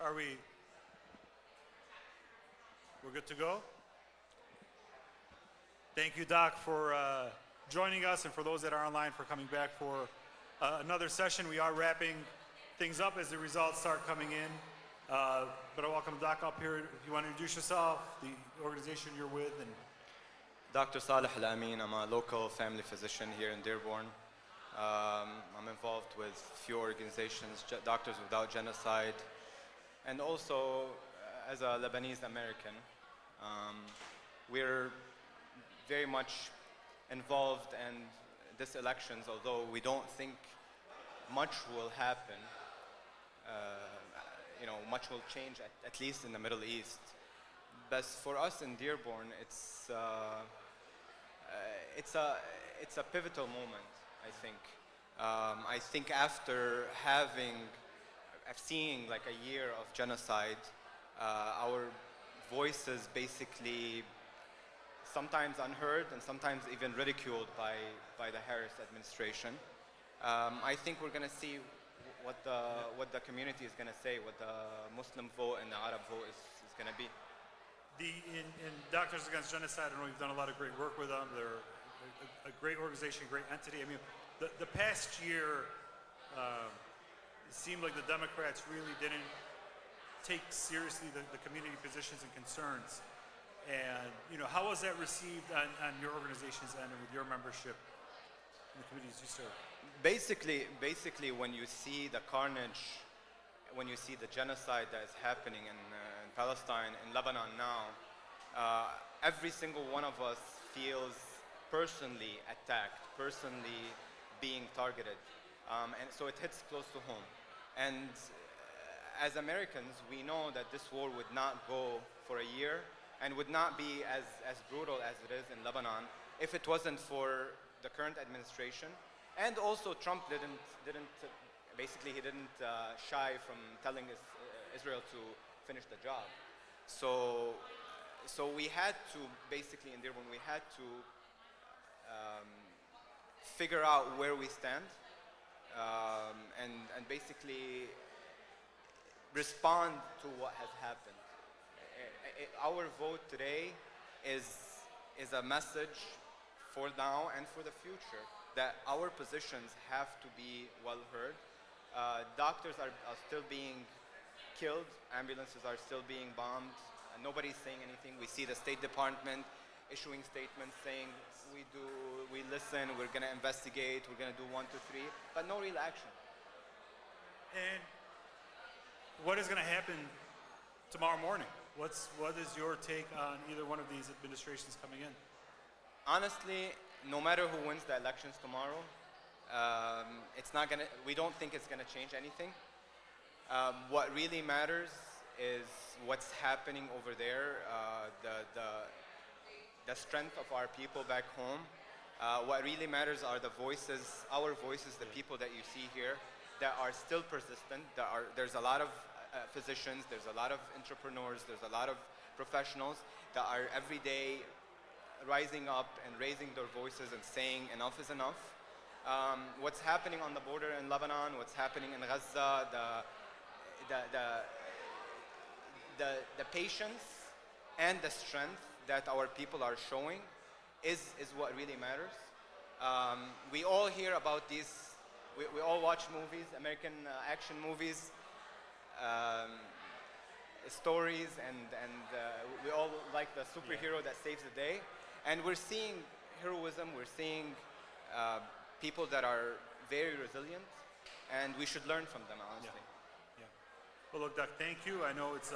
Are we? We're good to go? Thank you, Doc, for joining us, and for those that are online for coming back for another session. We are wrapping things up as the results start coming in. But I welcome Doc up here. If you want to introduce yourself, the organization you're with, and Dr. Saleh Al-Amin, I'm a local family physician here in Dearborn. I'm involved with few organizations, Doctors Without Genocide, and also as a Lebanese American. We're very much involved in this elections, although we don't think much will happen. Much will change, at least in the Middle East. But for us in Dearborn, it's a pivotal moment, I think. I think after seeing like a year of genocide, our voices basically sometimes unheard and sometimes even ridiculed by the Harris administration. I think we're going to see what the community is going to say, what the Muslim vote and the Arab vote is going to be. In Doctors Against Genocide, I know you've done a lot of great work with them. They're a great organization, great entity. I mean, the past year, it seemed like the Democrats really didn't take seriously the community positions and concerns. And how was that received on your organization's end and with your membership in the communities you serve? Basically, when you see the carnage, when you see the genocide that is happening in Palestine, in Lebanon now, every single one of us feels personally attacked, personally being targeted. And so it hits close to home. And as Americans, we know that this war would not go for a year and would not be as brutal as it is in Lebanon if it wasn't for the current administration. And also Trump didn't shy from telling Israel to finish the job. So we had to, basically in Dearborn, we had to figure out where we stand and basically respond to what has happened. Our vote today is a message for now and for the future that our positions have to be well heard. Doctors are still being killed, ambulances are still being bombed, nobody's saying anything. We see the State Department issuing statements saying we listen, we're going to investigate, we're going to do 1, 2, 3, but no real action. And what is going to happen tomorrow morning? What is your take on either one of these administrations coming in? Honestly, no matter who wins the elections tomorrow, we don't think it's gonna change anything. What really matters is what's happening over there, the strength of our people back home. What really matters are the voices, our voices, the people that you see here that are still persistent. There's a lot of physicians, there's a lot of entrepreneurs, there's a lot of professionals that are every day rising up and raising their voices and saying enough is enough. What's happening on the border in Lebanon, what's happening in Gaza, the patience and the strength that our people are showing is what really matters. We all hear about these, we all watch movies, American action movies, stories, and we all like the superhero that saves the day. And we're seeing heroism, we're seeing people that are very resilient, and we should learn from them, honestly. Yeah. Well, look, Doc, thank you. I know it's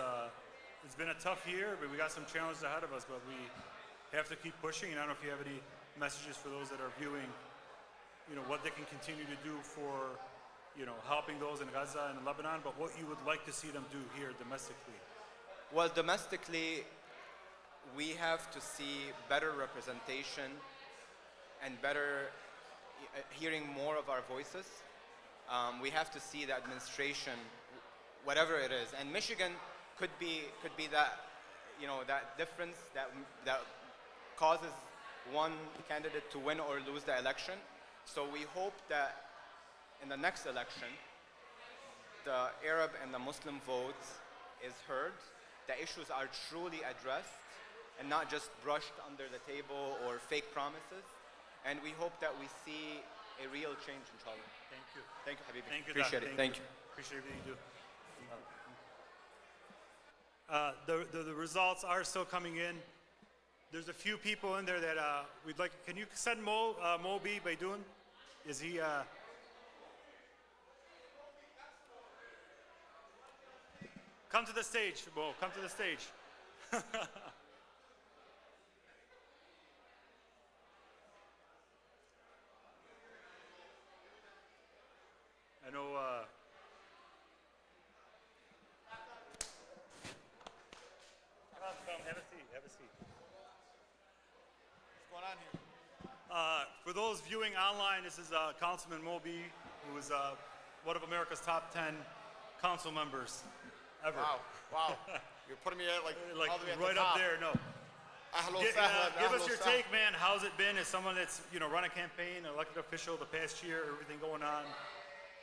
been a tough year, but we got some challenges ahead of us, but we have to keep pushing. And I don't know if you have any messages for those that are viewing, what they can continue to do for, helping those in Gaza and Lebanon, but what you would like to see them do here domestically. Well, domestically, we have to see better representation and better hearing more of our voices. We have to see the administration, whatever it is, and Michigan could be that, that difference that causes one candidate to win or lose the election. So we hope that in the next election, the Arab and the Muslim votes is heard, that issues are truly addressed and not just brushed under the table or fake promises. And we hope that we see a real change, inshallah. Thank you. Thank you, Habibi. Thank you, Appreciate Doc. it. Thank you. Appreciate everything you do. The results are still coming in. There's a few people in there that we'd like. Can you send Mo B Baidoun? Is he? Come to the stage, Mo. Come to the stage. I know. Come, have a seat. Have a seat. What's going on here? For those viewing online, this is Councilman Moby, who is one of America's top 10 council members ever. Wow. You're putting me at like all the way at right the top. up there. No. Give us your take, man. How's it been as someone that's run a campaign, an elected official the past year, everything going on?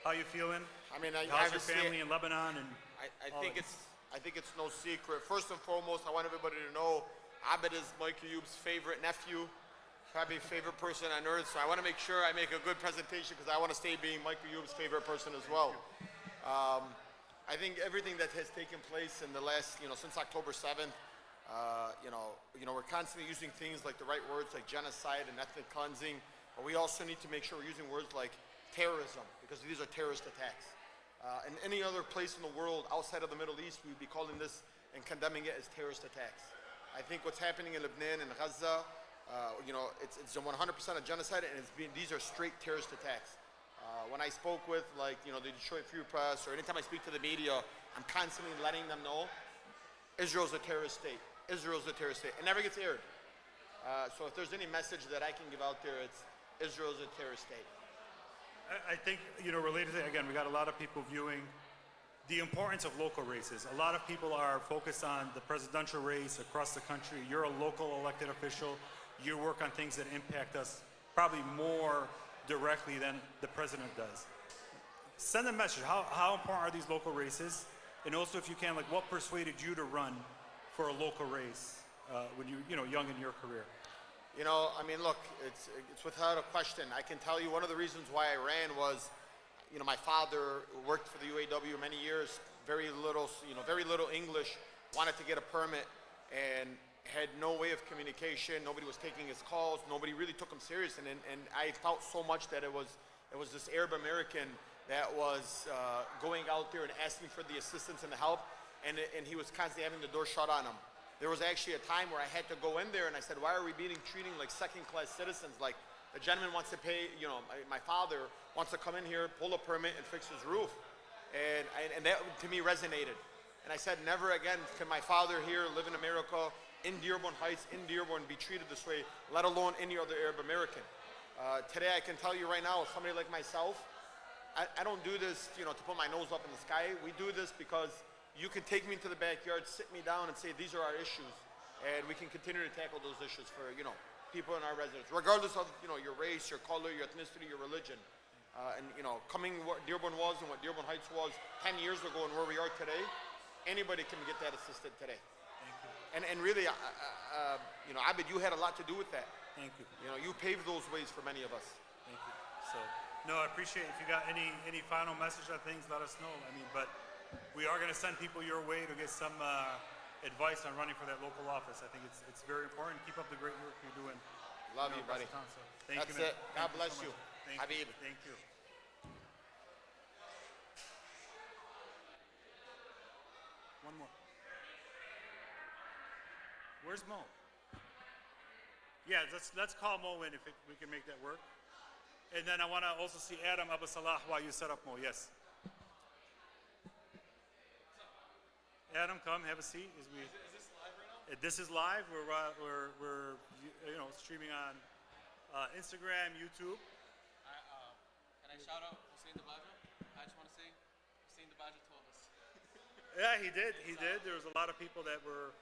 How you feeling? I mean, how's your family in Lebanon? And I think it's no secret. First and foremost, I want everybody to know Abed is Mike Ayoub's favorite nephew, probably favorite person on earth. So I want to make sure I make a good presentation because I want to stay being Mike Ayoub's favorite person as well. I think everything that has taken place in the last, since October 7th, we're constantly using things like the right words like genocide and ethnic cleansing, but we also need to make sure we're using words like terrorism, because these are terrorist attacks. In any other place in the world outside of the Middle East, we'd be calling this and condemning it as terrorist attacks. I think what's happening in Lebanon and Gaza, it's 100% a genocide, and these are straight terrorist attacks. When I spoke with the Detroit Free Press, or anytime I speak to the media, I'm constantly letting them know Israel's a terrorist state. Israel's a terrorist state. It never gets aired. So if there's any message that I can give out there, it's Israel's a terrorist state. I think, related to that, again, we got a lot of people viewing the importance of local races. A lot of people are focused on the presidential race across the country. You're a local elected official. You work on things that impact us probably more directly than the president does. Send a message. How important are these local races? And also, if you can, what persuaded you to run for a local race when you young in your career? Look, it's without a question. I can tell you one of the reasons why I ran was, my father worked for the UAW many years, very little English, wanted to get a permit, and had no way of communication. Nobody was taking his calls. Nobody really took him serious, and I felt so much that it was this Arab American that was going out there and asking for the assistance and the help, and he was constantly having the door shut on him. There was actually a time where I had to go in there and I said, why are we treating like second-class citizens? Like, the gentleman wants to pay, my father wants to come in here, pull a permit, and fix his roof. And that, to me, resonated. And I said, never again can my father here live in America, in Dearborn Heights, in Dearborn, be treated this way, let alone any other Arab American. Today, I can tell you right now, somebody like myself, I don't do this, to put my nose up in the sky. We do this because you can take me into the backyard, sit me down, and say, these are our issues. And we can continue to tackle those issues for, people in our residence, regardless of, your race, your color, your ethnicity, your religion. Coming what Dearborn was and what Dearborn Heights was 10 years ago and where we are today, anybody can get that assisted today. Thank you. And really, Abed, you had a lot to do with that. Thank you. You paved those ways for many of us. Thank you. So, no, I appreciate it. If you got any final message on things, let us know. But we are going to send people your way to get some advice on running for that local office. I think it's very important. Keep up the great work you're doing. Love you, buddy. Thank That's you, man. it. God bless so you. Thank Habib. you. Thank you. One more. Where's Mo? Yeah, let's call Mo in if we can make that work. And then I want to also see Adam Abu Salah while you set up Mo. Yes. Adam, come have a seat. Is this live right now? This is live. We're streaming on Instagram, YouTube. Can I shout out Hussein Dabaja? I just want to say Hussein Dabaja told us. Yeah, he did. He did. There was a lot of people that were.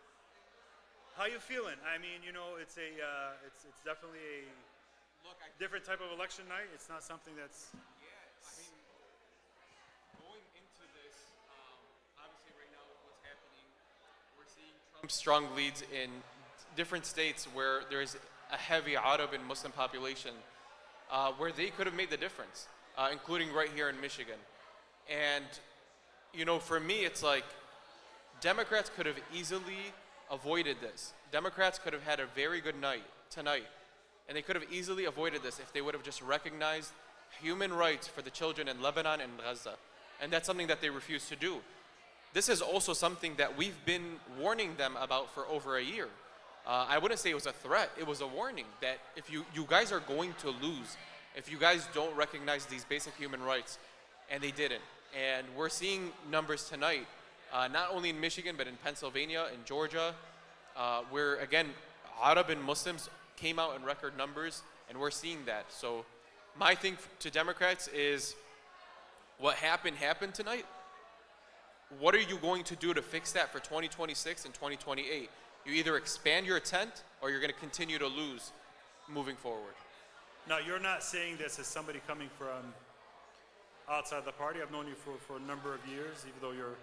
How you feeling? I mean, it's it's definitely a different type of election night. It's not something that's. Yeah, I mean, going into this, obviously right now with what's happening strong leads in different states where there's a heavy Arab and Muslim population, where they could have made the difference, including right here in Michigan. And, you know, for me, it's like Democrats could have easily avoided this. Democrats could have had a very good night tonight, and they could have easily avoided this if they would have just recognized human rights for the children in Lebanon and Gaza. And that's something that they refuse to do. This is also something that we've been warning them about for over a year. I wouldn't say it was a threat, it was a warning that if you guys are going to lose, if you guys don't recognize these basic human rights, and they didn't. And we're seeing numbers tonight, not only in Michigan, but in Pennsylvania, in Georgia, where again, Arab and Muslims came out in record numbers, and we're seeing that. So my thing to Democrats is, what happened tonight. What are you going to do to fix that for 2026 and 2028? You either expand your tent or you're going to continue to lose moving forward. Now, you're not saying this as somebody coming from outside the party. I've known you for a number of years. Even though you're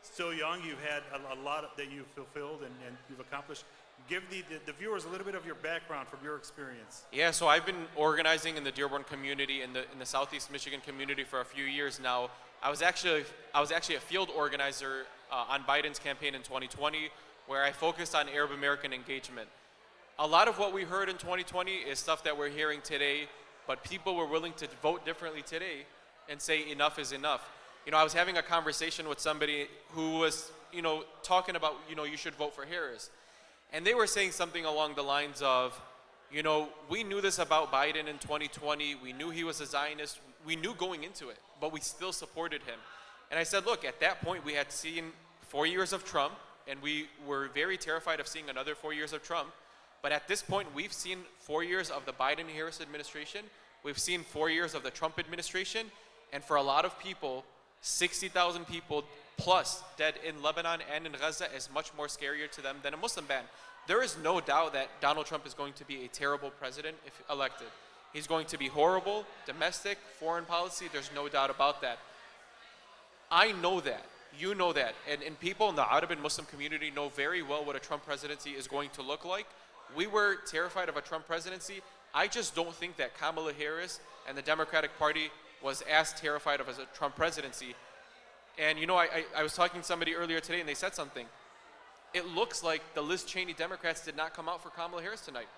still young, you've had a lot that you've fulfilled and you've accomplished. Give the viewers a little bit of your background from your experience. Yeah, so I've been organizing in the Dearborn community, in the Southeast Michigan community for a few years now. I was actually a field organizer on Biden's campaign in 2020, where I focused on Arab American engagement. A lot of what we heard in 2020 is stuff that we're hearing today, but people were willing to vote differently today and say enough is enough. You know, I was having a conversation with somebody who was, you know, talking about, you know, you should vote for Harris. And they were saying something along the lines of, you know, we knew this about Biden in 2020. We knew he was a Zionist. We knew going into it, but we still supported him. And I said, look, at that point, we had seen 4 years of Trump, and we were very terrified of seeing another 4 years of Trump. But at this point, we've seen 4 years of the Biden-Harris administration. We've seen 4 years of the Trump administration. And for a lot of people, 60,000 people plus dead in Lebanon and in Gaza is much more scarier to them than a Muslim ban. There is no doubt that Donald Trump is going to be a terrible president if elected. He's going to be horrible, domestic, foreign policy, there's no doubt about that. I know that, you know that, and people in the Arab and Muslim community know very well what a Trump presidency is going to look like. We were terrified of a Trump presidency. I just don't think that Kamala Harris and the Democratic Party was as terrified of as a Trump presidency. And you know, I was talking to somebody earlier today and they said something. It looks like the Liz Cheney Democrats did not come out for Kamala Harris tonight.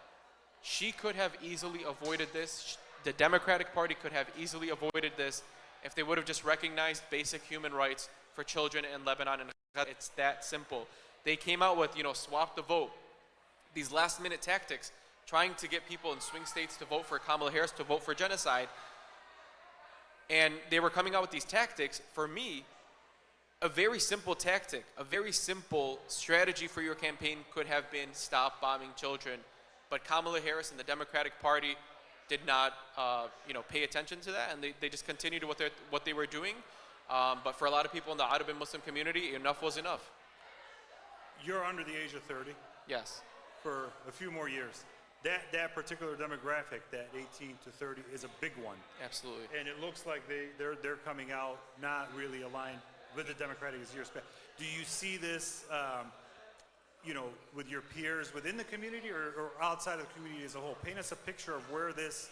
She could have easily avoided this. The Democratic Party could have easily avoided this if they would have just recognized basic human rights for children in Lebanon and Gaza. It's that simple. They came out with, you know, swap the vote. These last minute tactics, trying to get people in swing states to vote for Kamala Harris, to vote for genocide. And they were coming out with these tactics. For me, a very simple tactic, a very simple strategy for your campaign could have been stop bombing children. But Kamala Harris and the Democratic Party did not, you know, pay attention to that, and they just continued what they were doing. But for a lot of people in the Arab and Muslim community, enough was enough. You're under the age of 30 Yes. for a few more years. That particular demographic, that 18 to 30, is a big one. Absolutely. And it looks like they're coming out not really aligned with the Democratic as years past. Do you see this, you know, with your peers within the community or outside of the community as a whole? Paint us a picture of where this,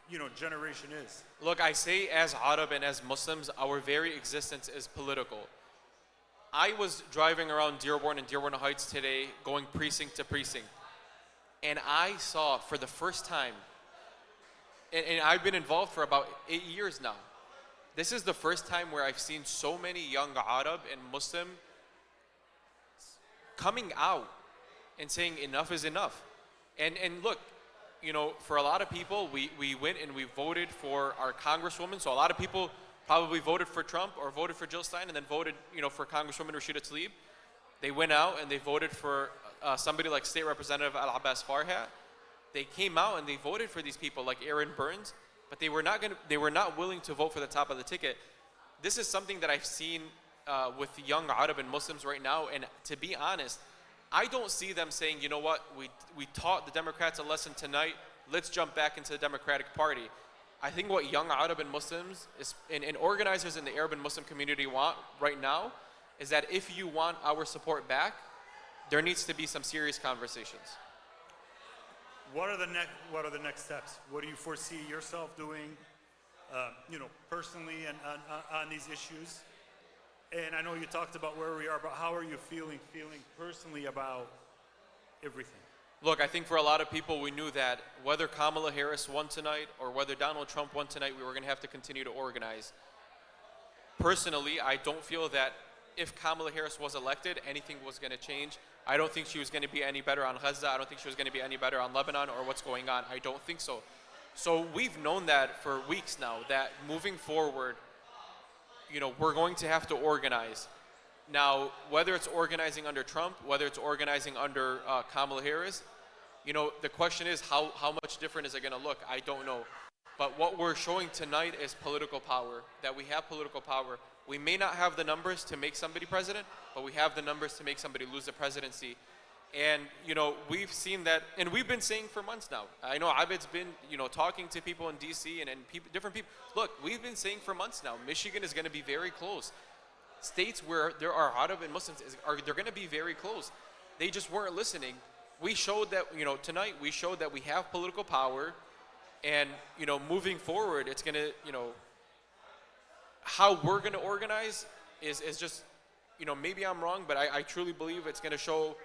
you know, generation is. Look, I say as Arab and as Muslims, our very existence is political. I was driving around Dearborn and Dearborn Heights today, going precinct to precinct. And I saw for the first time, and I've been involved for about 8 years now, this is the first time where I've seen so many young Arab and Muslim coming out and saying enough is enough. And look, you know, for a lot of people, we went and we voted for our congresswoman. So a lot of people probably voted for Trump or voted for Jill Stein and then voted, you know, for Congresswoman Rashida Tlaib. They went out and they voted for somebody like State Representative Al-Abbas Farhat. They came out and they voted for these people like Aaron Burns, but they were not willing to vote for the top of the ticket. This is something that I've seen with young Arab and Muslims right now, and to be honest, I don't see them saying, you know what, we taught the Democrats a lesson tonight, let's jump back into the Democratic Party. I think what young Arab and Muslims and organizers in the Arab and Muslim community want right now is that if you want our support back, there needs to be some serious conversations. What are the next steps? What do you foresee yourself doing, personally and on these issues? And I know you talked about where we are, but how are you feeling personally about everything? Look, I think for a lot of people, we knew that whether Kamala Harris won tonight or whether Donald Trump won tonight, we were going to have to continue to organize. Personally, I don't feel that if Kamala Harris was elected, anything was going to change. I don't think she was going to be any better on Gaza. I don't think she was going to be any better on Lebanon or what's going on. I don't think so. So we've known that for weeks now, that moving forward, we're going to have to organize. Now, whether it's organizing under Trump, whether it's organizing under Kamala Harris, the question is how much different is it going to look? I don't know. But what we're showing tonight is political power, that we have political power. We may not have the numbers to make somebody president, but we have the numbers to make somebody lose the presidency. And, we've seen that, and we've been saying for months now. I know Abed's been, talking to people in D.C. and different people. Look, we've been saying for months now, Michigan is going to be very close. States where there are Arab and Muslims, they're going to be very close. They just weren't listening. We showed that, tonight we showed that we have political power, and, moving forward, it's going to, how we're going to organize is just, maybe I'm wrong, but I truly believe it's going to show,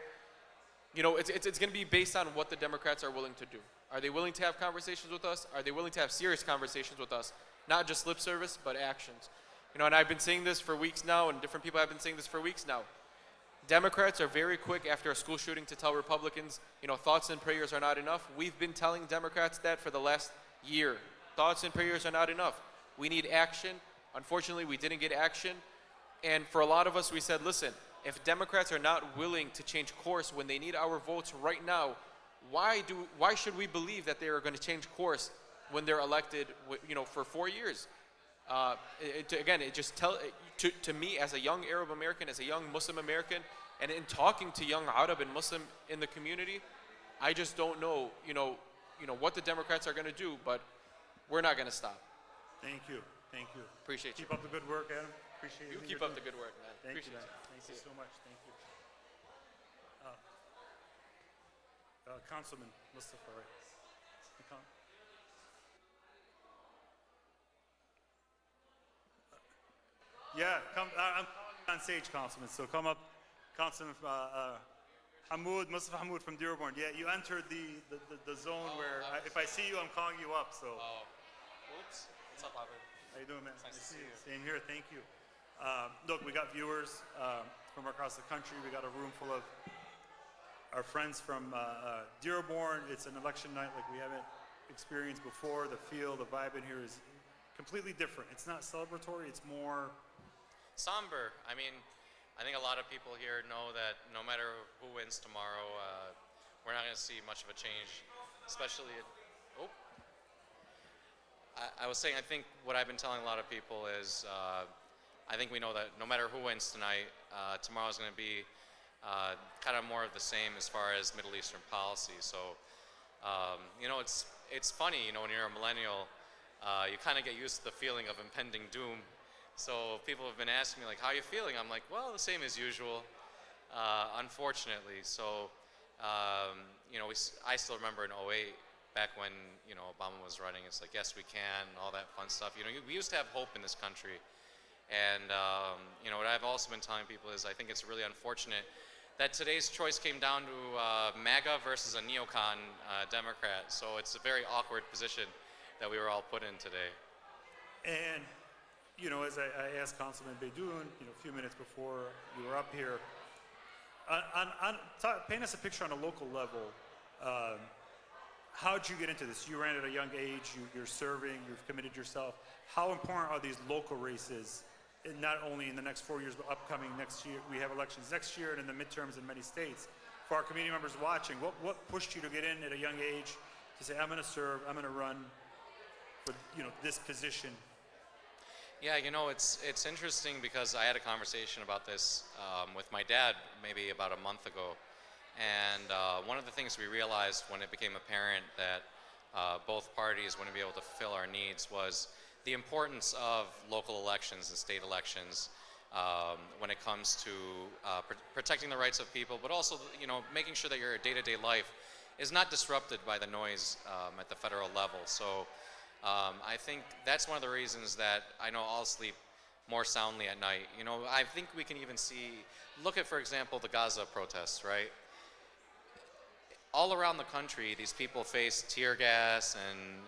it's going to be based on what the Democrats are willing to do. Are they willing to have conversations with us? Are they willing to have serious conversations with us? Not just lip service, but actions. And I've been saying this for weeks now, and different people have been saying this for weeks now. Democrats are very quick after a school shooting to tell Republicans, thoughts and prayers are not enough. We've been telling Democrats that for the last year. Thoughts and prayers are not enough. We need action. Unfortunately, we didn't get action. And for a lot of us, we said, listen, if Democrats are not willing to change course when they need our votes right now, why should we believe that they are going to change course when they're elected, for 4 years? It just to me as a young Arab American, as a young Muslim American, and in talking to young Arab and Muslim in the community, I just don't know, what the Democrats are going to do, but we're not going to stop. Thank you. Appreciate you. Keep up the good work, Adam. Appreciate You everything keep you're up the doing. good work, man. Thank Appreciate you, man. you. Thank you so much. Thank you. Councilman Mustafa, right? You come. Yeah, come. I'm on stage, Councilman. So come up, Councilman Mustafa Hamoud from Dearborn. Yeah, you entered the zone where if I see you, I'm calling you up. So. Oops. What's up, Abed? How you doing, man? Nice to see you. Same here. Thank you. Look, we got viewers from across the country. We got a room full of our friends from Dearborn. It's an election night like we haven't experienced before. The feel, the vibe in here is completely different. It's not celebratory. It's more somber. I mean, I think a lot of people here know that no matter who wins tomorrow, we're not going to see much of a change, especially I was saying, I think what I've been telling a lot of people is I think we know that no matter who wins tonight, tomorrow's going to be kind of more of the same as far as Middle Eastern policy. So, it's funny, when you're a millennial, you kind of get used to the feeling of impending doom. So people have been asking me, like, how are you feeling? I'm like, well, the same as usual, unfortunately. So, I still remember in 2008, back when, Obama was running, it's like, yes, we can, and all that fun stuff. We used to have hope in this country. And, what I've also been telling people is I think it's really unfortunate that today's choice came down to MAGA versus a neocon Democrat. So it's a very awkward position that we were all put in today. And, as I asked Councilman Beydoun, a few minutes before you were up here, paint us a picture on a local level. How'd you get into this? You ran at a young age, you're serving, you've committed yourself. How important are these local races, not only in the next 4 years, but upcoming next year? We have elections next year and in the midterms in many states. For our community members watching, what pushed you to get in at a young age to say, I'm going to serve, I'm going to run for this position? Yeah, it's interesting because I had a conversation about this with my dad maybe about a month ago. And one of the things we realized when it became apparent that both parties wouldn't be able to fulfill our needs was the importance of local elections and state elections when it comes to protecting the rights of people, but also, making sure that your day-to-day life is not disrupted by the noise at the federal level. So I think that's one of the reasons that I know I'll sleep more soundly at night. I think we can even look at, for example, the Gaza protests, right? All around the country, these people face tear gas and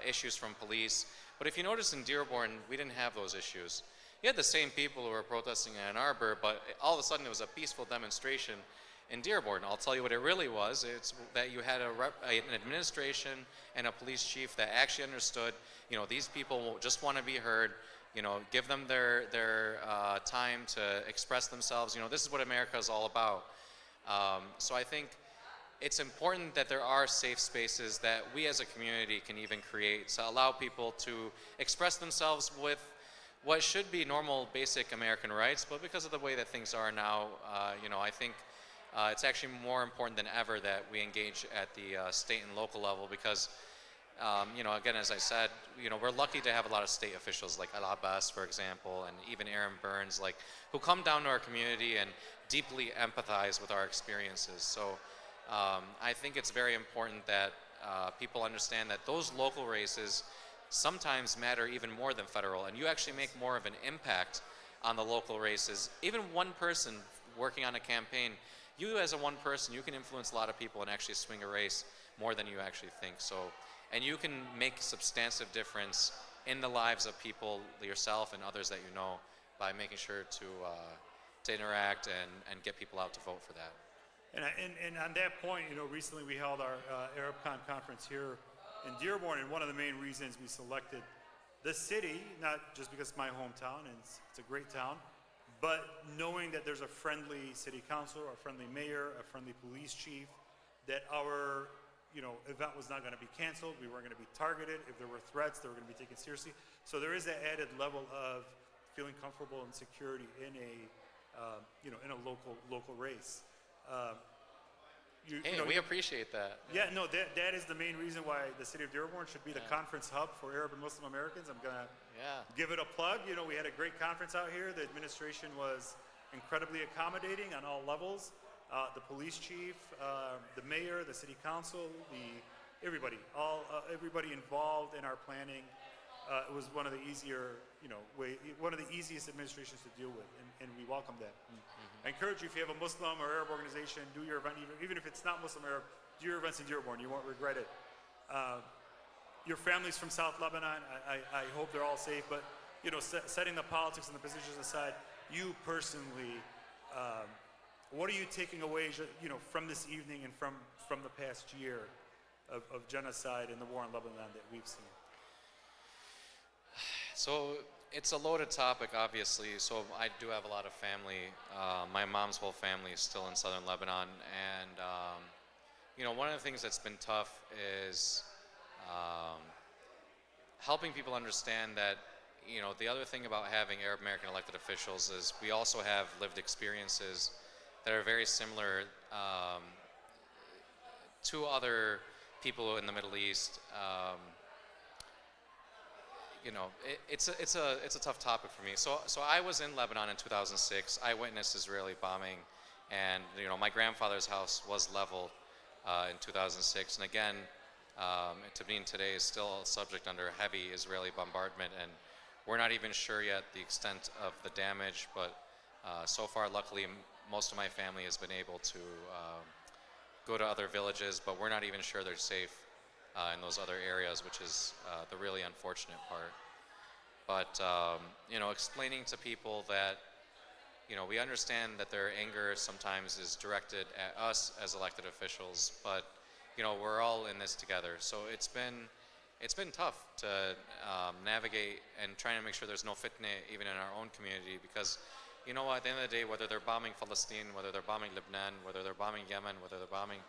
issues from police. But if you notice in Dearborn, we didn't have those issues. You had the same people who were protesting in Ann Arbor, but all of a sudden it was a peaceful demonstration in Dearborn. I'll tell you what it really was. It's that you had an administration and a police chief that actually understood, these people just want to be heard. Give them their time to express themselves. This is what America is all about. So I think it's important that there are safe spaces that we as a community can even create to allow people to express themselves with what should be normal, basic American rights. But because of the way that things are now, I think it's actually more important than ever that we engage at the state and local level because, again, as I said, we're lucky to have a lot of state officials like Al Abbas, for example, and even Aaron Burns, who come down to our community and deeply empathize with our experiences. So I think it's very important that people understand that those local races sometimes matter even more than federal, and you actually make more of an impact on the local races. Even one person working on a campaign, you as a one person, you can influence a lot of people and actually swing a race more than you actually think. So, and you can make a substantive difference in the lives of people, yourself and others that you know, by making sure to interact and get people out to vote for that. And on that point, recently we held our ArabCon conference here in Dearborn, and one of the main reasons we selected the city, not just because it's my hometown and it's a great town, but knowing that there's a friendly city council, a friendly mayor, a friendly police chief, that our event was not going to be canceled. We weren't going to be targeted. If there were threats, they were going to be taken seriously. So there is that added level of feeling comfortable and security in in a local race. We appreciate that. Yeah, no, that is the main reason why the city of Dearborn should be the conference hub for Arab and Muslim Americans. I'm gonna give it a plug. We had a great conference out here. The administration was incredibly accommodating on all levels. The police chief, the mayor, the city council, everybody involved in our planning. It was one of the one of the easiest administrations to deal with, and we welcome that. I encourage you, if you have a Muslim or Arab organization, do your event, even if it's not Muslim or Arab, do your events in Dearborn. You won't regret it. Your family's from South Lebanon. I hope they're all safe, but setting the politics and the positions aside, you personally, what are you taking away, from this evening and from the past year of genocide and the war in Lebanon that we've seen? So it's a loaded topic, obviously. So I do have a lot of family. My mom's whole family is still in southern Lebanon, and one of the things that's been tough is helping people understand that the other thing about having Arab American elected officials is we also have lived experiences that are very similar to other people in the Middle East. It's a tough topic for me. So I was in Lebanon in 2006. I witnessed Israeli bombing, and my grandfather's house was leveled in 2006. And again, Tabean today is still subject under heavy Israeli bombardment, and we're not even sure yet the extent of the damage. But so far, luckily, most of my family has been able to go to other villages, but we're not even sure they're safe in those other areas, which is the really unfortunate part. But explaining to people that we understand that their anger sometimes is directed at us as elected officials, but we're all in this together. So it's been tough to navigate and trying to make sure there's no fitna even in our own community, because at the end of the day, whether they're bombing Palestine, whether they're bombing Lebanon, whether they're bombing Yemen, whether they're bombing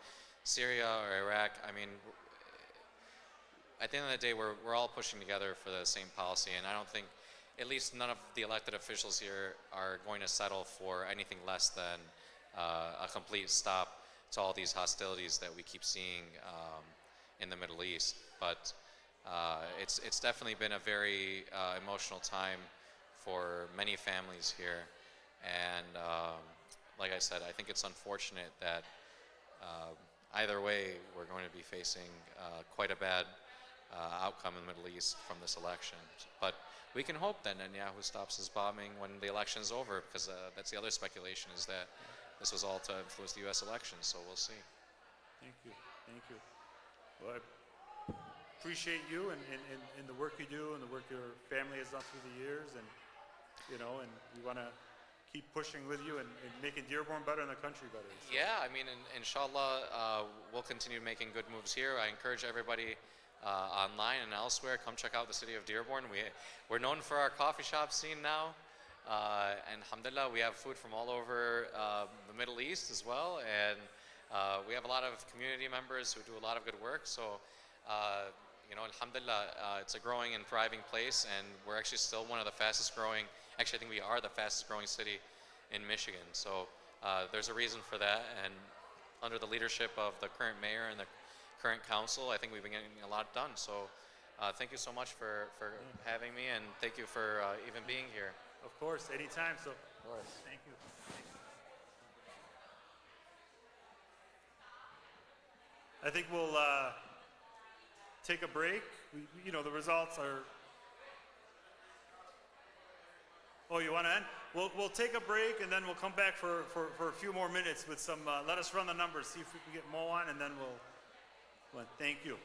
Syria or Iraq, at the end of the day, we're all pushing together for the same policy, and I don't think, at least none of the elected officials here are going to settle for anything less than a complete stop to all these hostilities that we keep seeing in the Middle East. But it's definitely been a very emotional time for many families here. And like I said, I think it's unfortunate that either way, we're going to be facing quite a bad outcome in the Middle East from this election. But we can hope that Netanyahu stops his bombing when the election is over, because that's the other speculation, is that this was all to influence the U.S. election. So we'll see. Thank you. Thank you. Well, I appreciate you and the work you do and the work your family has done through the years. And, you know, and we want to keep pushing with you and making Dearborn better and the country better. So. Yeah, I mean, inshallah, we'll continue making good moves here. I encourage everybody online and elsewhere, come check out the city of Dearborn. We're known for our coffee shop scene now. And alhamdulillah, we have food from all over the Middle East as well. And we have a lot of community members who do a lot of good work. So, you know, alhamdulillah, it's a growing and thriving place. And we're actually still one of the fastest growing, actually I think we are the fastest growing city in Michigan. So there's a reason for that. And under the leadership of the current mayor and the current council, I think we've been getting a lot done. So thank you so much for having me, and thank you for even being here. Of course, anytime. So, thank you. I think we'll take a break. You know, the results are. Oh, you want to end? We'll take a break, and then we'll come back for a few more minutes with some. Let us run the numbers, see if we can get Mo on, and then we'll thank you.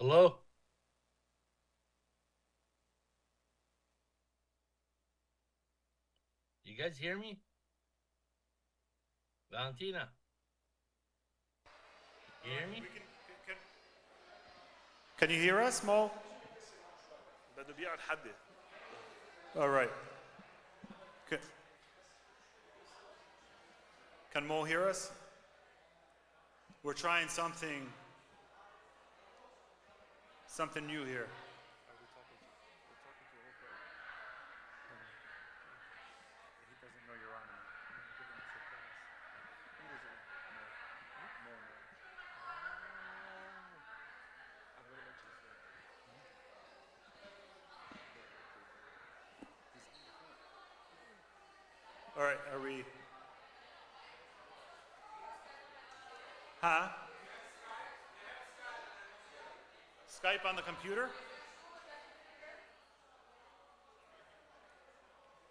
Hello? You guys hear me? Valentina? You hear me? Can you hear us, Mo? بده بيقعد حدي. All right. Can, can Mo hear us? We're trying something new here. He doesn't know you're on. All right, are we? Huh? Skype on the computer?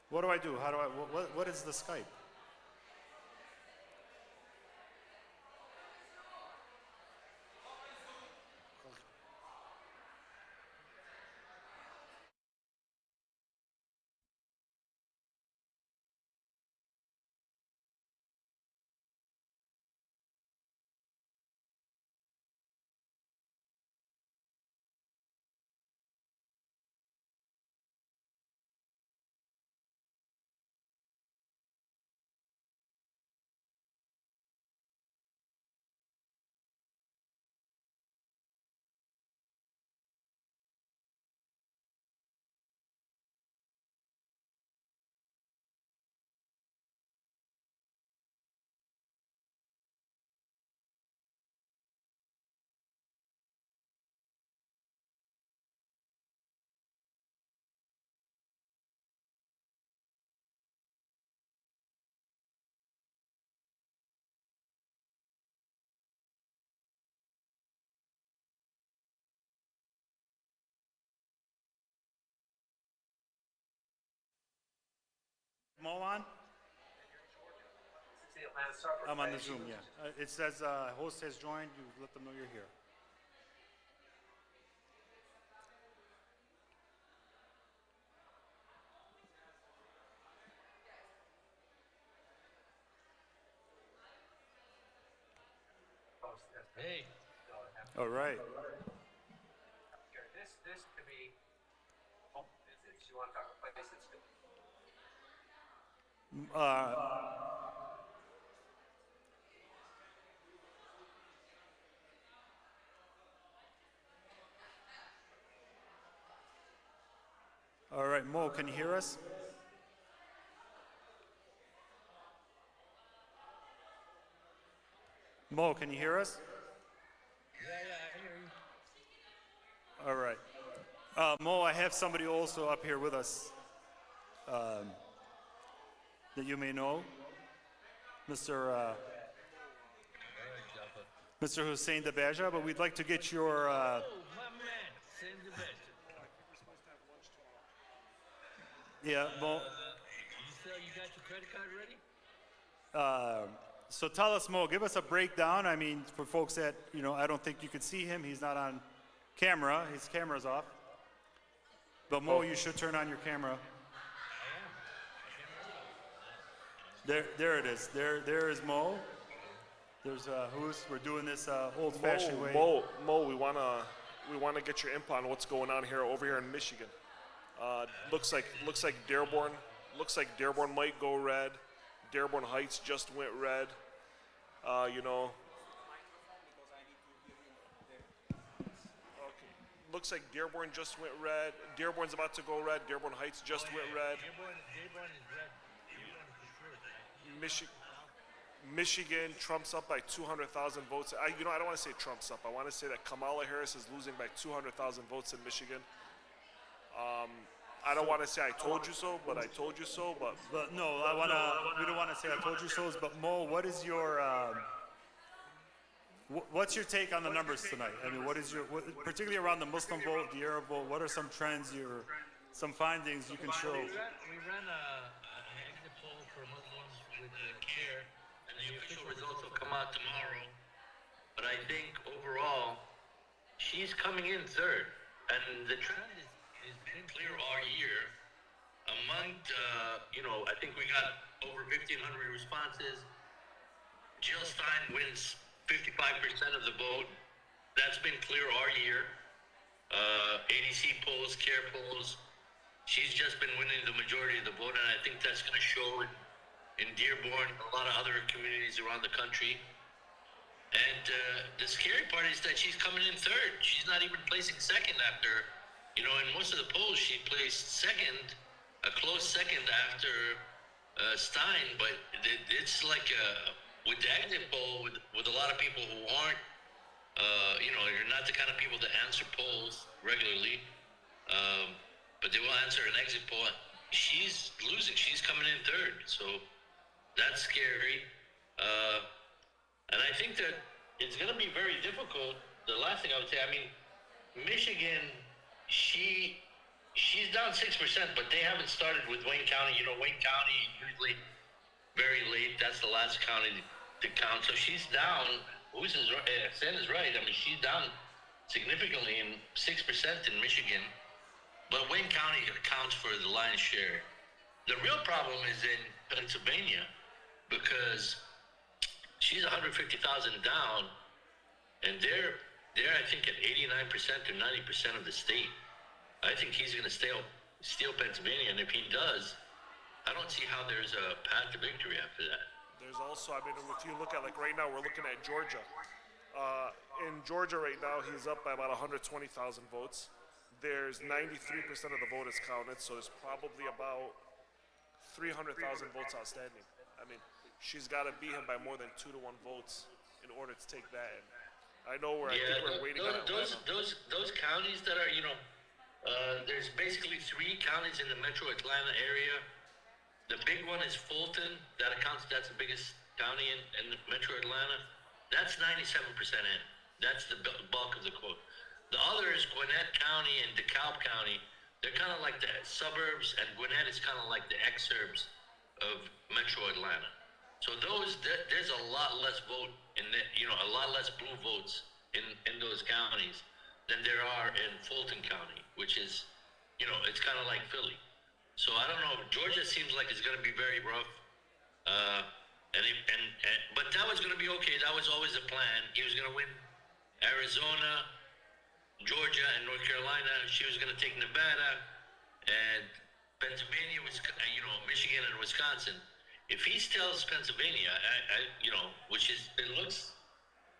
What do I do? How do I, what is the Skype? Mo on? I'm on the Zoom, yeah. It says host has joined. You let them know you're here. Hey. All right. This could be, if you want to talk about places, All right, Mo, can you hear us? Mo, can you hear us? Yeah, I hear you. All right. Mo, I have somebody also up here with us that you may know, Mr. Mr. Hussein Dabaja, but we'd like to get your. Oh, my man. Send the best. Yeah, Mo. You got your credit card ready? So tell us, Mo, give us a breakdown. I mean, for folks that, I don't think you could see him. He's not on camera. His camera's off. But Mo, you should turn on your camera. There it is. There is Mo. There's we're doing this old-fashioned way. Mo, we wanna get your input on what's going on over here in Michigan. Looks like Dearborn. Looks like Dearborn might go red. Dearborn Heights just went red. Okay. Looks like Dearborn just went red. Dearborn's about to go red. Dearborn Heights just went red. Dearborn is red. Dearborn is for sure. Michigan trumps up by 200,000 votes. I don't want to say trumps up. I want to say that Kamala Harris is losing by 200,000 votes in Michigan. I don't want to say I told you so, but I told you so. But no, we don't want to say I told you so. But Mo, what is your what's your take on the numbers tonight? I mean, particularly around the Muslim vote, the Arab vote? What are some trends, some findings you can show? We ran an exit poll for Muslims with CARE, and the official results will come out tomorrow. But I think overall, she's coming in third, and the trend has been clear all year. Among, I think we got over 1,500 responses. Jill Stein wins 55% of the vote. That's been clear all year. ADC polls, CARE polls, she's just been winning the majority of the vote, and I think that's going to show in Dearborn, a lot of other communities around the country. And the scary part is that she's coming in third. She's not even placing second after, in most of the polls, she placed second, a close second after Stein, but it's like with the exit poll, with a lot of people who aren't, you're not the kind of people that answer polls regularly, but they will answer an exit poll. She's losing. She's coming in third, so that's scary. And I think that it's going to be very difficult. The last thing I would say, Michigan, she's down 6%, but they haven't started with Wayne County. Wayne County usually very late. That's the last county to count. So she's down. Sen is right. She's down significantly, in 6% in Michigan. But Wayne County accounts for the lion's share. The real problem is in Pennsylvania, because she's 150,000 down, and they're I think at 89% or 90% of the state. I think he's going to steal Pennsylvania, and if he does, I don't see how there's a path to victory after that. There's also, if you look at, like right now, we're looking at Georgia. In Georgia right now, he's up by about 120,000 votes. There's 93% of the vote is counted, so there's probably about 300,000 votes outstanding. She's got to beat him by more than 2 to 1 votes in order to take that. And I know I think we're waiting on Atlanta. Those counties that are, there's basically 3 counties in the metro Atlanta area. The big one is Fulton. That's the biggest county in the metro Atlanta. That's 97% in. That's the bulk of the quote. The other is Gwinnett County and DeKalb County. They're kind of like the suburbs, and Gwinnett is kind of like the exurbs of metro Atlanta. So there's a lot less vote a lot less blue votes in those counties than there are in Fulton County, which is, it's kind of like Philly. So I don't know. Georgia seems like it's going to be very rough. But that was going to be okay. That was always the plan. He was going to win Arizona, Georgia, and North Carolina. She was going to take Nevada, and Pennsylvania was, Michigan and Wisconsin. If he steals Pennsylvania,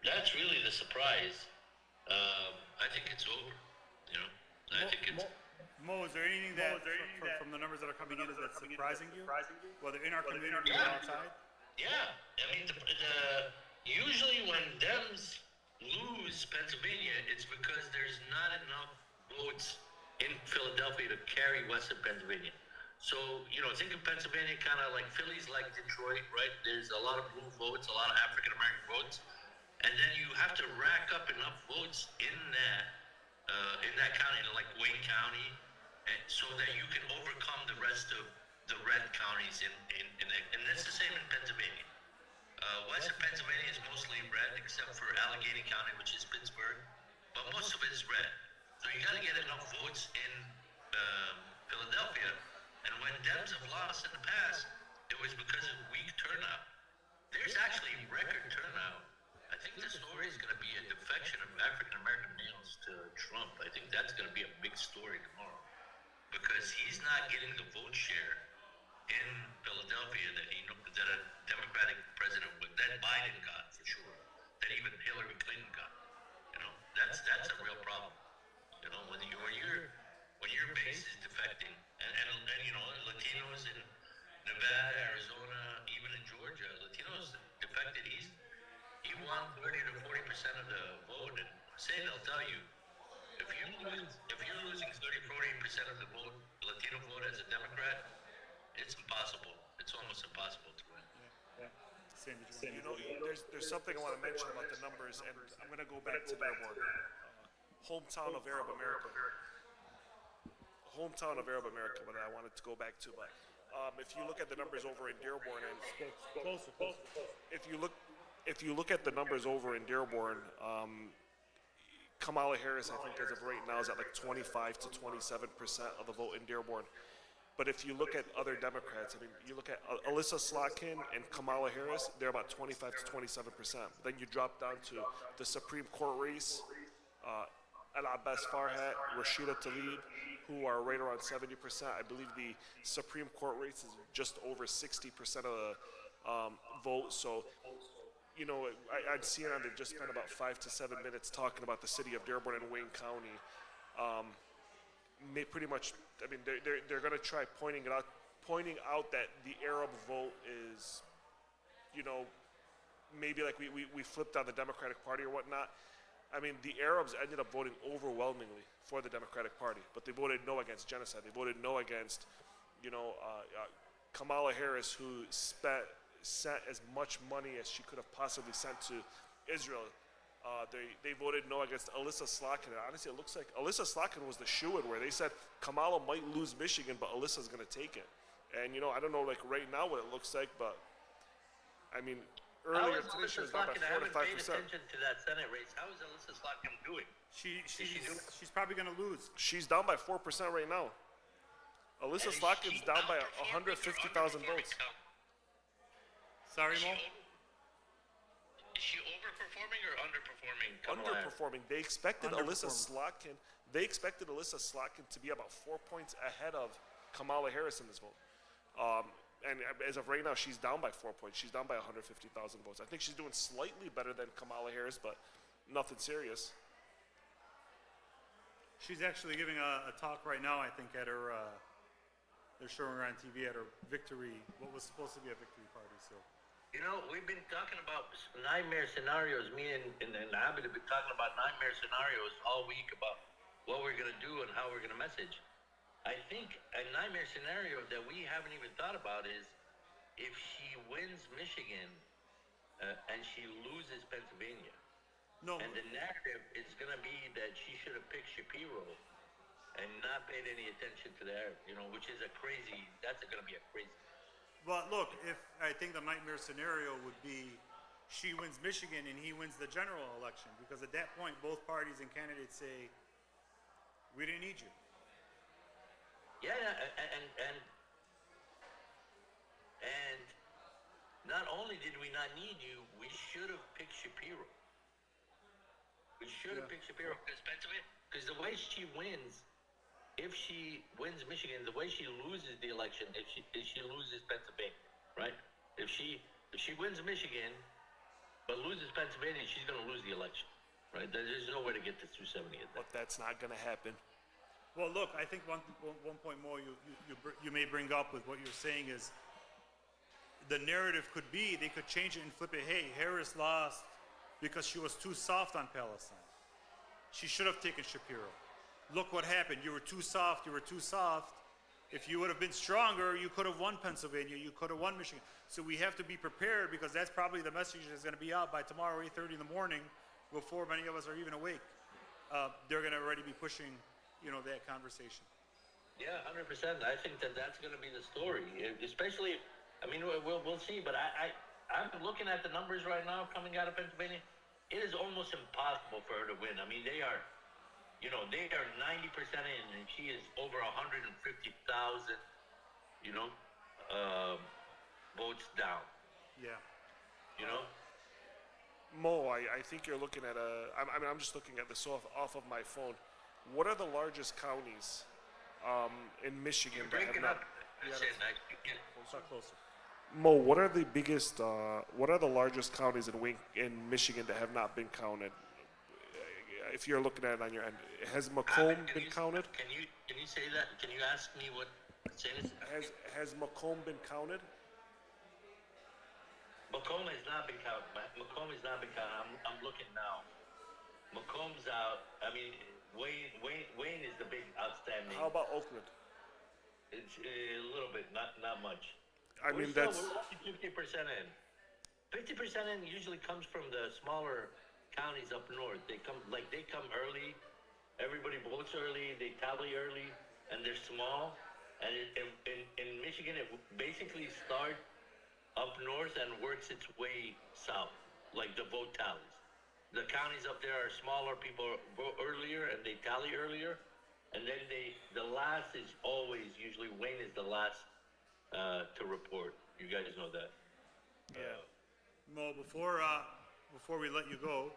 that's really the surprise. I think it's over. I think it's. Mo, is there anything from the numbers that are coming in that's surprising you? Whether in our community or outside? Yeah, usually when Dems lose Pennsylvania, it's because there's not enough votes in Philadelphia to carry Western Pennsylvania. So, think of Pennsylvania kind of like Philly's like Detroit, right? There's a lot of blue votes, a lot of African-American votes. And then you have to rack up enough votes in that county, like Wayne County, and so that you can overcome the rest of the red counties and that's the same in Pennsylvania. Western Pennsylvania is mostly red, except for Allegheny County, which is Pittsburgh, but most of it is red. So you got to get enough votes in Philadelphia. And when Dems have lost in the past, it was because of weak turnout. There's actually record turnout. I think the story is going to be a defection of African American males to Trump. I think that's going to be a big story tomorrow, because he's not getting the vote share in Philadelphia that a Democratic president that Biden got for sure, that even Hillary Clinton got. That's a real problem. When your base is defecting, and Latinos in Nevada, Arizona, even in Georgia, Latinos defected. He won 30 to 40% of the vote, and they'll tell you, if you're losing 30-40% of the vote, Latino vote as a Democrat, it's impossible. It's almost impossible to win. There's something I want to mention about the numbers, and I'm going to go back to Dearborn, hometown of Arab America. Hometown of Arab America, but I wanted to go back to. But if you look at the numbers over in Dearborn, and if you look at the numbers over in Dearborn, Kamala Harris, I think, as of right now, is at like 25 to 27% of the vote in Dearborn. But if you look at other Democrats, I mean, you look at Alyssa Slotkin and Kamala Harris, they're about 25 to 27%. Then you drop down to the Supreme Court race, Al Abbas Farhat, Rashida Tlaib, who are right around 70%. I believe the Supreme Court race is just over 60% of the vote. So, you know, on CNN, they've just spent about 5 to 7 minutes talking about the city of Dearborn and Wayne County. Pretty much, I mean, they're going to try pointing out that the Arab vote is, you know, maybe like we flipped on the Democratic Party or whatnot. I mean, the Arabs ended up voting overwhelmingly for the Democratic Party, but they voted no against genocide. They voted no against, you know, Kamala Harris, who sent as much money as she could have possibly sent to Israel. They voted no against Alyssa Slotkin. And honestly, it looks like Alyssa Slotkin was the shoo-in, where they said Kamala might lose Michigan, but Alyssa's going to take it. And, you know, I don't know, like, right now what it looks like, but, I mean, earlier today she was down by 4 to 5%. I haven't paid attention to that Senate race. How is Alyssa Slotkin doing? She's probably going to lose. She's down by 4% right now. Alyssa Slotkin's down by 150,000 votes. Sorry, Mo? Is she overperforming or underperforming? Kamala Harris? Underperforming. They expected Alyssa Slotkin. They expected Alyssa Slotkin to be about 4 points ahead of Kamala Harris in this vote. And as of right now, she's down by 4 points. She's down by 150,000 votes. I think she's doing slightly better than Kamala Harris, but nothing serious. She's actually giving a talk right now, I think, at her, they're showing her on TV at her victory, what was supposed to be a victory party, so. You know, we've been talking about nightmare scenarios. Me and Abid have been talking about nightmare scenarios all week about what we're going to do and how we're going to message. I think a nightmare scenario that we haven't even thought about is if she wins Michigan and she loses Pennsylvania. No. And the narrative is going to be that she should have picked Shapiro and not paid any attention to that, you know, which is that's going to be a crazy. But look, I think the nightmare scenario would be she wins Michigan and he wins the general election, because at that point both parties and candidates say, we didn't need you. Yeah, and not only did we not need you, we should have picked Shapiro. We should have picked Shapiro because the way she wins, if she wins Michigan, the way she loses the election, if she loses Pennsylvania, right? If she wins Michigan but loses Pennsylvania, she's going to lose the election, right? There's no way to get to 270 at that. But that's not going to happen. Well, look, I think one point more you may bring up with what you're saying is the narrative could be they could change it and flip it. Hey, Harris lost because she was too soft on Palestine. She should have taken Shapiro. Look what happened. You were too soft. You were too soft. If you would have been stronger, you could have won Pennsylvania. You could have won Michigan. So we have to be prepared, because that's probably the message that's going to be out by tomorrow, 8:30 in the morning, before many of us are even awake. They're going to already be pushing, you know, that conversation. Yeah, 100%. I think that's going to be the story. Especially, I mean, we'll see. But I'm looking at the numbers right now coming out of Pennsylvania. It is almost impossible for her to win. I mean, they are 90% in, and she is over 150,000, votes down. Yeah. You know? Mo, I think you're looking at I'm just looking at this off of my phone. What are the largest counties in Michigan You're that have breaking not? up. We'll talk closer. Mo, what are the biggest? What are the largest counties in Michigan that have not been counted? If you're looking at it on your end, has Macomb been counted? Can you say that? Can you ask me what? Say this. Has Macomb been counted? Macomb has not been counted. Macomb has not been counted. I'm looking now. Macomb's out. I mean, Wayne is the big outstanding. How about Oakland? It's a little bit, not much. I mean, that's we're only 50% in. 50% in usually comes from the smaller counties up north. They come early. Everybody votes early. They tally early, and they're small. And in Michigan, it basically starts up north and works its way south, like the vote tallies. the counties up there are smaller, people vote earlier and they tally earlier. And then the last is always, usually Wayne is the last to report. You guys know that. Yeah. Mo, before we let you go,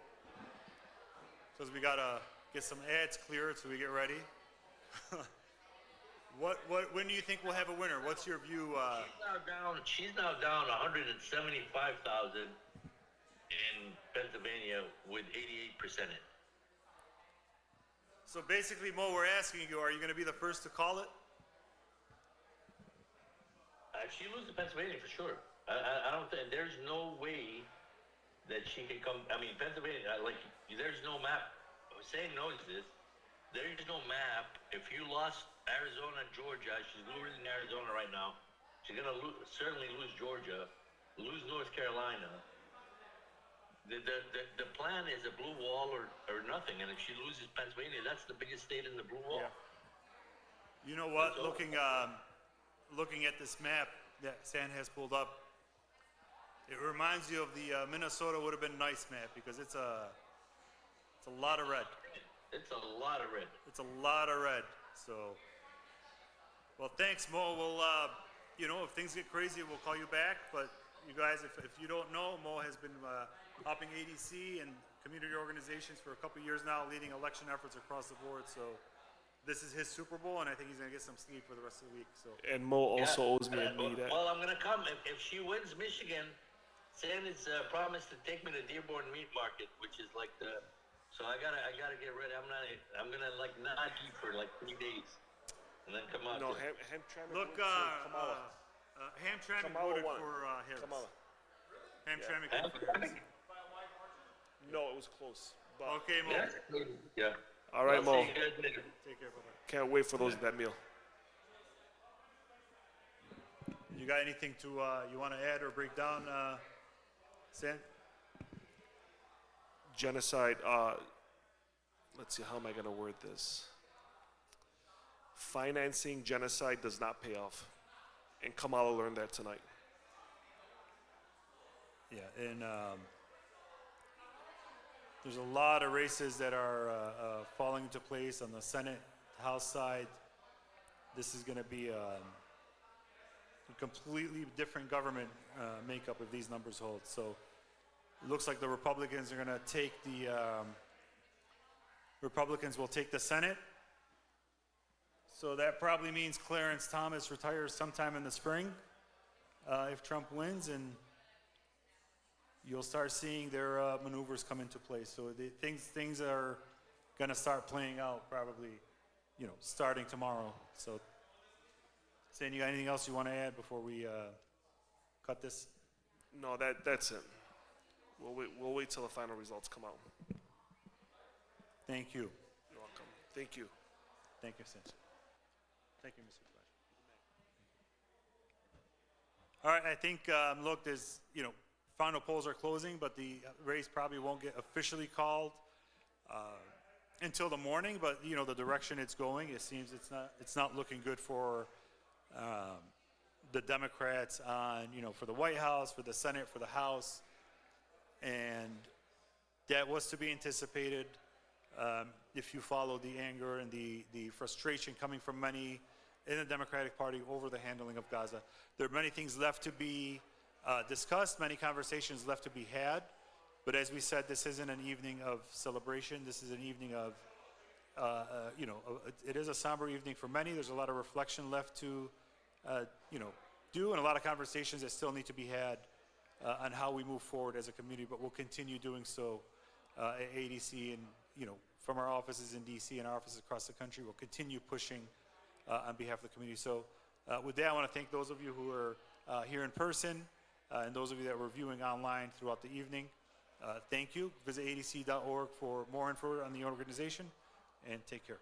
because we gotta get some ads cleared so we get ready. When do you think we'll have a winner? What's your view? She's now down 175,000 in Pennsylvania with 88% in. So basically, Mo, we're asking you: are you going to be the first to call it? She loses Pennsylvania for sure. I don't think there's no way that she can come. I mean, Pennsylvania, there's no map. Hussein knows this. There's no map. If you lost Arizona and Georgia, she's losing Arizona right now. She's gonna certainly lose Georgia, lose North Carolina. The plan is a blue wall or nothing. And if she loses Pennsylvania, that's the biggest state in the blue wall. Yeah. You know what? Looking at this map that San has pulled up, it reminds you of the Minnesota would have been nice map because it's a lot of red. It's a lot of red. It's a lot of red. So, well, thanks, Mo. We'll, if things get crazy, we'll call you back. But you guys, if you don't know, Mo has been helping ADC and community organizations for a couple years now, leading election efforts across the board. So, this is his Super Bowl, and I think he's gonna get some sleep for the rest of the week. So. And Mo also owes me a meet. Well, I'm gonna come if she wins Michigan. San has promised to take me to Dearborn Meat Market, which is like the. So I gotta get ready. I'm gonna not eat for like 3 days, and then come out. No, Hamtramck. Look, Hamtramck voted for Harris. Kamala. Hamtramck voted for Harris. No, it was close. But Okay, Mo. Yeah. all right, I'll Mo. see you guys later. Take care. Bye-bye. Can't wait for that meal. You got anything to you want to add or break down, San? Genocide. Let's see. How am I going to word this? Financing genocide does not pay off, and Kamala learned that tonight. Yeah, and there's a lot of races that are falling into place on the Senate, House side. This is going to be a completely different government makeup if these numbers hold. So it looks like the Republicans are going to take Republicans will take the Senate. So that probably means Clarence Thomas retires sometime in the spring if Trump wins, and you'll start seeing their maneuvers come into place. So things are going to start playing out probably, starting tomorrow. So, San, you got anything else you want to add before we cut this? No, that's it. We'll wait till the final results come out. Thank you. You're welcome. Thank you. Thank you, San. Thank you, Mr. Flash. All right, I think, look, there's, final polls are closing, but the race probably won't get officially called until the morning. But the direction it's going, it seems it's not looking good for the Democrats on for the White House, for the Senate, for the House, and that was to be anticipated. If you follow the anger and the frustration coming from many in the Democratic Party over the handling of Gaza, there are many things left to be discussed, many conversations left to be had. But as we said, this isn't an evening of celebration. This is an evening of, it is a somber evening for many. There's a lot of reflection left to, do, and a lot of conversations that still need to be had on how we move forward as a community. But we'll continue doing so at ADC and, from our offices in DC and our offices across the country. We'll continue pushing on behalf of the community. So with that, I want to thank those of you who are here in person and those of you that were viewing online throughout the evening. Thank you. Visit adc.org for more info on the organization, and take care.